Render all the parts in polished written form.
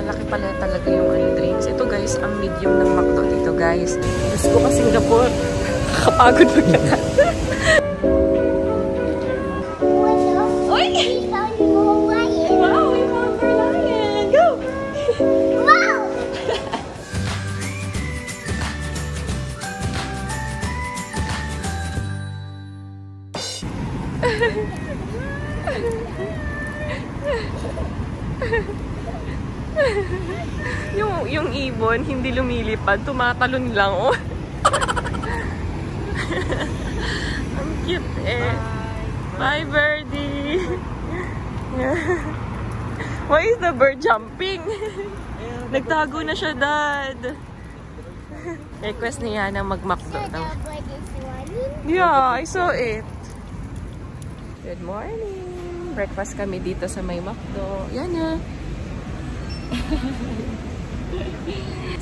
Malaki pala talaga yung drinks. Ito guys, ang medium ng McDo dito guys. Diyos ko kasi Singapore. Kakapagod maglakad. Uy! Wow! We found our lion! Go! Wow! yung ibon, hindi lumilipad, tumatalon lang, oh. Ang cute eh. Bye, birdie. Why is the bird jumping? Nagtago na siya, Dad. Request niya na mag-McDo daw. Yeah, I saw it. Good morning. Breakfast kami dito sa may McDo. Yan na.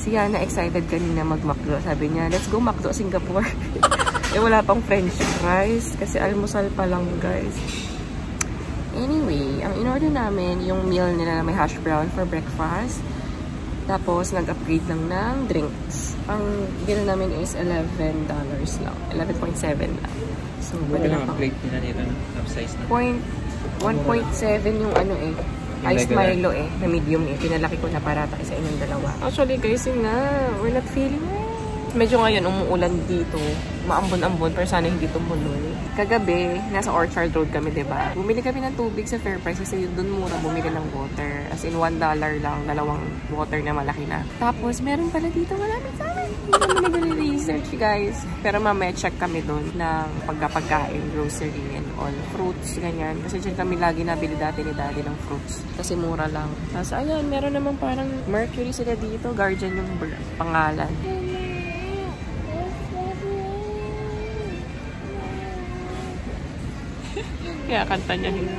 Si Yana excited kanina mag-McDo. Sabi niya, let's go McDo Singapore. Eh wala pang french fries kasi almusal pa lang guys. Anyway, ang in-order namin yung meal nila na may hash brown for breakfast. Tapos nag-upgrade lang ng drinks. Ang bill namin is $11 lang. 11.7 lang. So, pwede lang ang plate nila nito, upsize na. 1.7 yung ano eh. Iced Milo eh, na medium eh. Pinalaki ko na para sa inyong dalawa. Actually guys, yun nga. We're not feeling it. Medyo ngayon umuulan dito. Maambon-ambon, pero sana hindi tumuloy. Kagabi, nasa Orchard Road kami, diba? Bumili kami ng tubig sa Fairprice kasi yun dun mura bumili ng water. As in, $1 lang, dalawang water na malaki na. Tapos, meron pala dito, malamig sa amin. Hindi kami nag-research, guys. Pero mamaya check kami dun ng pagkapagkain, grocery and all. Fruits, ganyan. Kasi dyan kami lagi nabili dati ni Daddy ng fruits. Kasi mura lang. Tapos, ayan, meron namang parang Mercury sila dito. Guardian yung pangalan. Kaya kanta niya yun.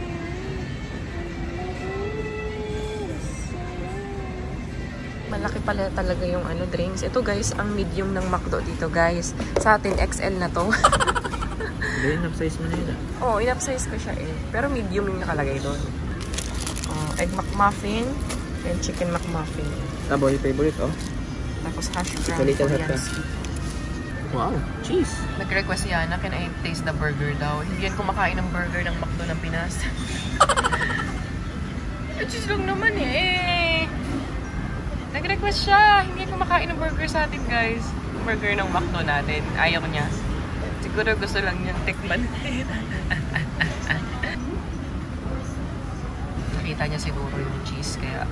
Malaki pala talaga yung drinks. Ito guys, ang medium ng McDo dito guys. Sa atin, XL na to. Hindi, in-upsize mo na yun. Oo, in-upsize ko siya eh. Pero medium yung nakalagay doon. Egg McMuffin and chicken McMuffin. Taboy, favorite oh. Tapos hash brown Korean sweet. Wow, cheese. Nag-request yan na can I taste the burger daw. Hindi yan kumakain ng burger ng McDo ng Pinas. Cheese lang naman eh. Nag-request siya. Hindi yan kumakain ng burger sa atin guys. Burger ng McDo natin. Ayaw niya. Siguro gusto lang niya tikman. Nakita niya siguro yung cheese kaya.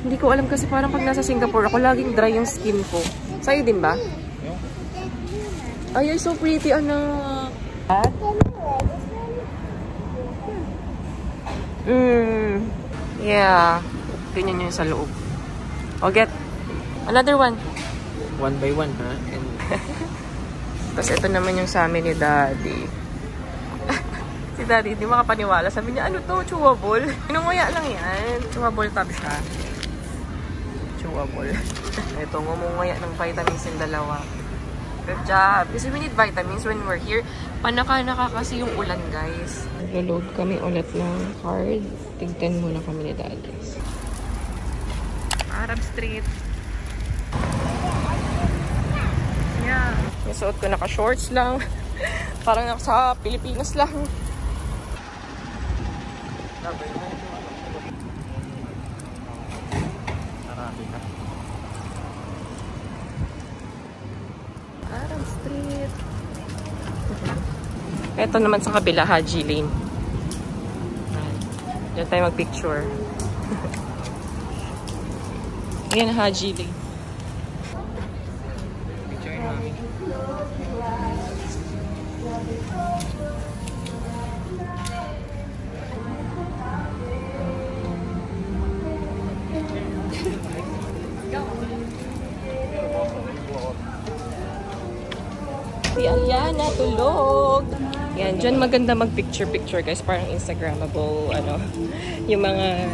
Hindi ko alam kasi parang pag nasa Singapore ako laging dry yung skin ko. Sa'yo din ba? Ay, so pretty, anak. Yeah. Ganyan yun sa loob. O, get. Another one. One by one, ha? And tapos ito naman yung sa amin ni Daddy. Si Daddy, hindi makapaniwala. Sabi niya, ano to? Chewable? Inunguya lang yan. Chewable tab siya. Chewable. Ito, ngumunguya ng vitamins yung dalawa. Good job. Kasi we need vitamins when we're here. Panaka-naka kasi yung ulan, guys. Nag-load kami ulit ng card. Tignan muna kami ni Daddy. Arab Street. Yeah. Nasuot ko naka-shorts lang. Parang nasa Pilipinas lang. Arab Street. Ito naman sa kabila, Haji Lane. Diyan tayo mag-picture. Ayan, Haji Lane. Picture namin. Si Aliana, tulog. Yan, dyan maganda mag-picture-picture guys. Parang Instagrammable, yung mga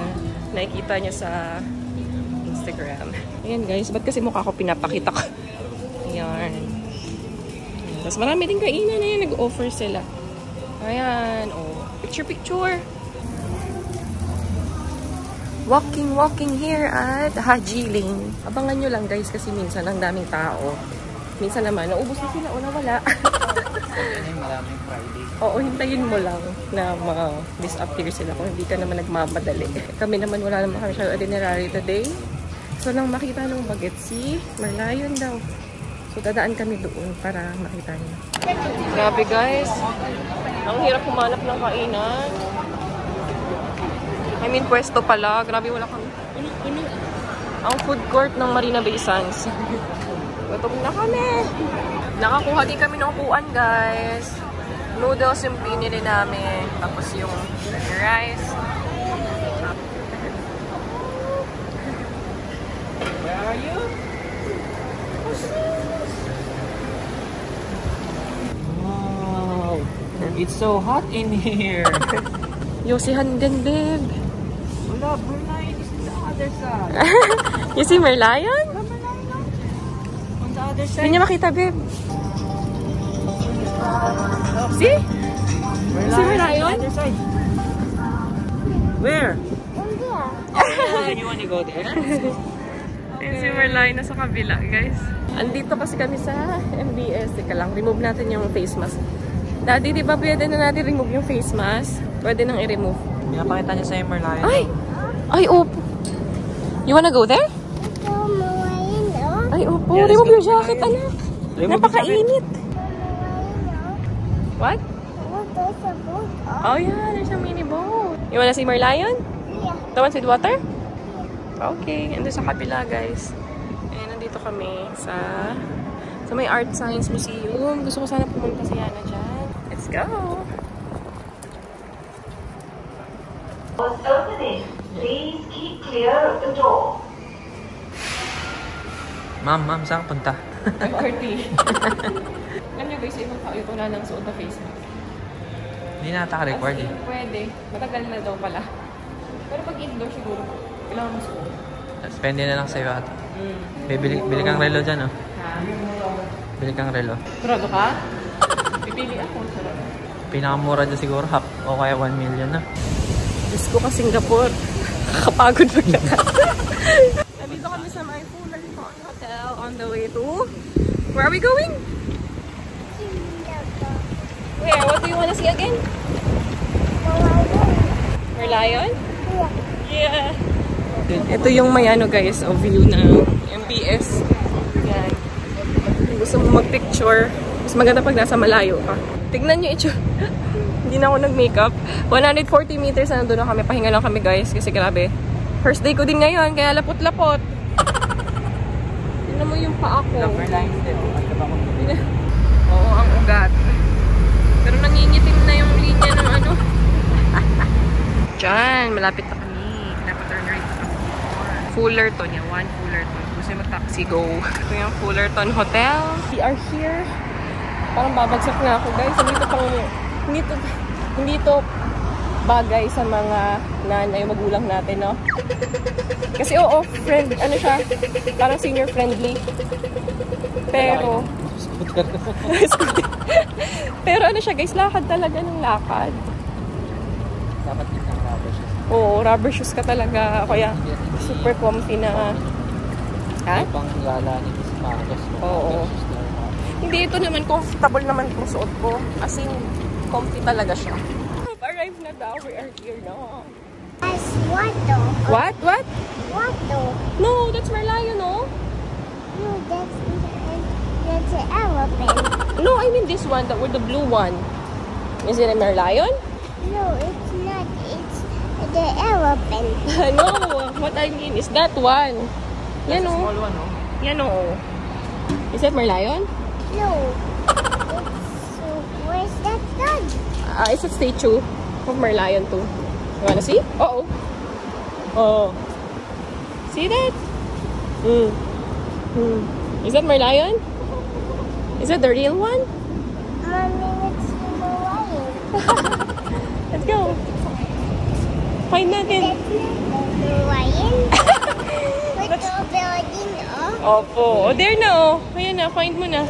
nakikita niya sa Instagram. Ayan guys, ba't kasi mukha ko pinapakita ko? Ayan. Tapos marami din kainan na yan, nag-offer sila. Ayan, oh. Picture-picture. walking here at Haji Lane. Abangan nyo lang guys kasi minsan ang daming tao. Minsan naman, naubos na sila o nawala. Maraming Friday. Oo, hintayin mo lang na disappear sila kung hindi ka naman nagmamadali. Kami naman wala naman kami siya itinerary today. So nang makita ng bagets si Merlion daw. So dadaan kami doon para makita niyo. Grabe guys. Ang hirap humanap ng kainan. I mean, pwesto pala. Grabe, wala kami. Ang food court ng Marina Bay Sands. Gutom na kami. Nakakuha din kami ng upuan, guys. Noodles yung pinili namin. Tapos yung rice. Where are you? Wow. It's so hot in here. Yosihan din, babe. Wala, Merlion is on the other side. You see Merlion? On the other side. Hindi niya makita, babe. See? See Merlion? On the other side. Where? You want to go there? Yung si Merlion nasa kabila, guys. Andito kasi kami sa MBS. Teka lang, remove natin yung face mask. Daddy, di ba pwede na natin remove yung face mask? Pwede nang i-remove. Pinapakita niya sa'yo Merlion. Ay! Ay, opo. You wanna go there? Ay, opo. Yeah, Remove let's your go. jacket, anak. Remove Napakainit. What? Oh, yeah. There's a mini boat. You wanna see Merlion? Yeah. The ones with water? Okay. Ando sa kabila, guys. Ayan, nandito kami sa may Art Science Museum. Gusto ko sana pumunta si Yana dyan. Let's go! Was opening. Please keep clear of the door. Ma'am, saan ka punta? MRT. Alam niyo guys, ibang tao ito na lang suot na face mask. Hindi na naka-record eh. Pwede. Matagal na daw pala. Pero pag indoor siguro, kailangan mo suot. Spende na lang sa'yo ata. Bili kang relo dyan, oh. Ha? Bili kang relo. Sarado ka? Pipili ako. Sarado. Pinakamura dyan siguro, half o kaya 1 million na. Diyos ko ka Singapore. Kakapagod maglakad. Nandito kami sa may Fullerton Hotel on the way to... Where are we going? Where? What do you want to see again? Merlion? Yeah. Ito yung may ano guys, o view ng MBS. Yan. Kung gusto mo mag-picture, mas maganda pag nasa malayo ka. Tignan nyo ito. Hindi na ako nag-makeup. 140 meters na nandun na kami. Pahinga lang kami guys kasi grabe. First day ko din ngayon, kaya lapot-lapot. Tignan mo yung paa ko. Merlion din. Oo, ang ugat. Pero nangingitim na yung linya ng ano. Diyan, malapit na kami. Dapat-turn right na kami. Fullerton, yan. One Fullerton. Gusto yung mag-taxi, go. Ito yung Fullerton Hotel. We are here. Parang babagsak na ako, guys. Hindi to bagay sa mga nanay, magulang natin, no? Kasi oo, friend, ano siya, parang senior friendly. Pero, pero ano siya, guys, lakad talaga ng lakad. Dapat din kang rubber shoes. Oo, rubber shoes ka talaga. Kaya, super comfy na. Ha? Ibang lala ni Miss Marcos. Oo. Hindi, ito naman, comfortable naman itong suot ko. As in, comfy talaga siya. We've arrived na daw. We are here now. That's what though? What? What? What though? No, that's Merlion, no? No, that's an elephant. No, I mean this one, with the blue one. Is it a Merlion? No, it's not. It's the elephant. No, what I mean is that one. Yan, Small oh. one, no? Yan, oh. Is that Merlion? No. So where's that dog? It's a statue of Merlion too. You wanna see? Uh-oh. Oh. See that? Is that Merlion? Is that the real one? Mommy, let's see the lion. Let's go. Find natin. That's not the lion. With the building up. Opo. Oh, there na oh. Ayan na, find mo na.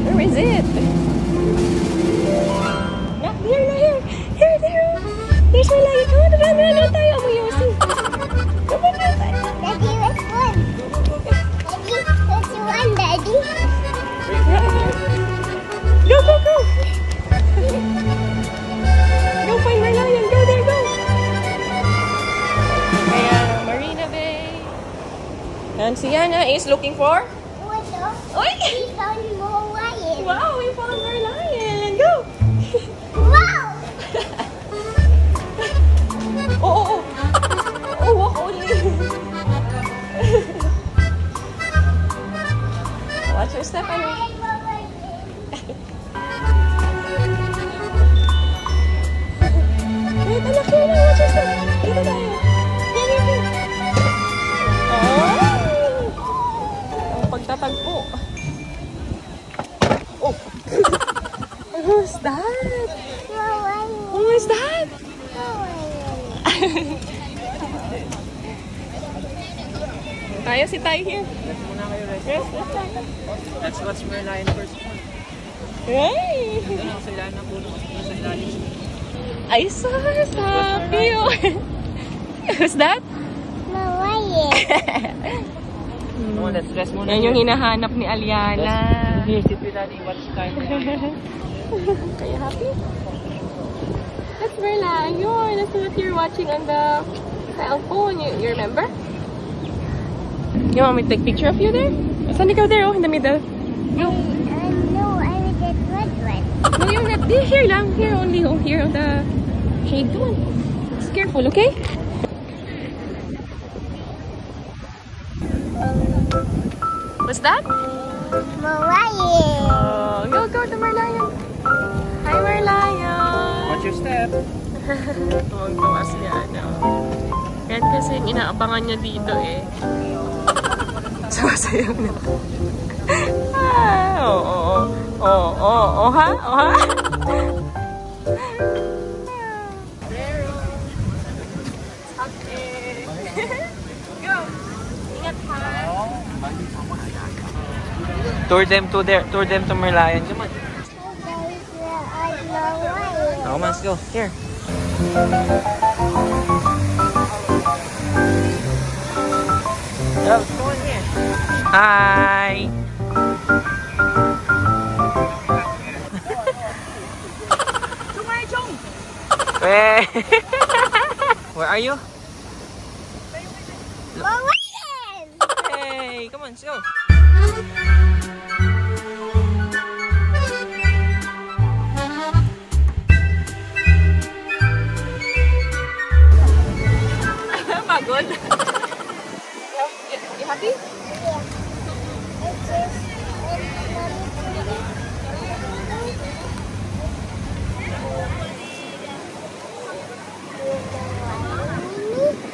Where is it? Not here, not here. Here, there. run tayo. Amo Yossi. Come on, run tayo. Daddy, which one? Daddy, which one, Daddy? Go, go, go. Go find my lion. Go there, go. Ayan, Marina Bay. And si Yana is looking for... What the? Oy! We found more lions. Wow, we found our lion. Go. Wow! Oh, walk only. Watch your step, ano? Wait, anak ko na. Watch your step. Dito tayo. Here. Ang pagtatagpo. Oh. Who's that? More lions. Who is that? More lions. Tayo si Tay here. Rest muna kayo, rest. Rest. Let's watch Merlion first. Hey! Ito lang sa ilalim ng puno. Sa ilalim. Ay, so happy yun. Who's that? More lions. Come on, let's rest muna. Yan yung hinahanap ni Aliana. Here, sit with Daddy. Watch time. Are you happy? That's Merlion. That's what you're watching on the cell phone. You remember? You want me to take a picture of you there? Saan ikaw there? Oh, in the middle. Go. No, I will get red one. No, you're not. Here lang. Here only. Oh, here on the shade. Come on. Just careful, okay? What's that? More lions. Oh, go to Merlion. Hi, Merlion. Watch your step. Tuwang-tuwa si Yana. Yan kasi yung inaabangan niya dito eh. Sumasayaw na. Oo, ha? Okay. Go. Ingat ha. Tour them to Merlion. Come on. Oh, come on, let's go. Here. Go, go in here. Hi. Hey. Where are you? More lions. Hey, come on, let's go. Pagod. You happy?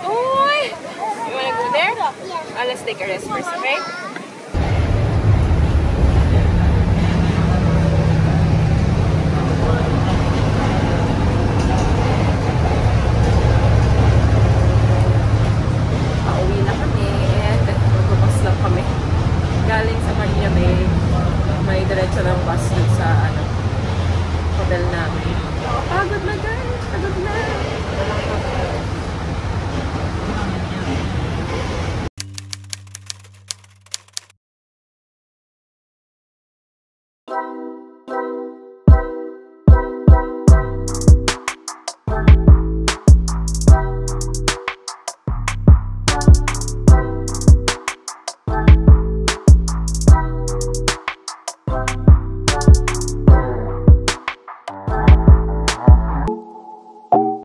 Oy! You wanna go there? Yeah. Let's take a rest first, okay?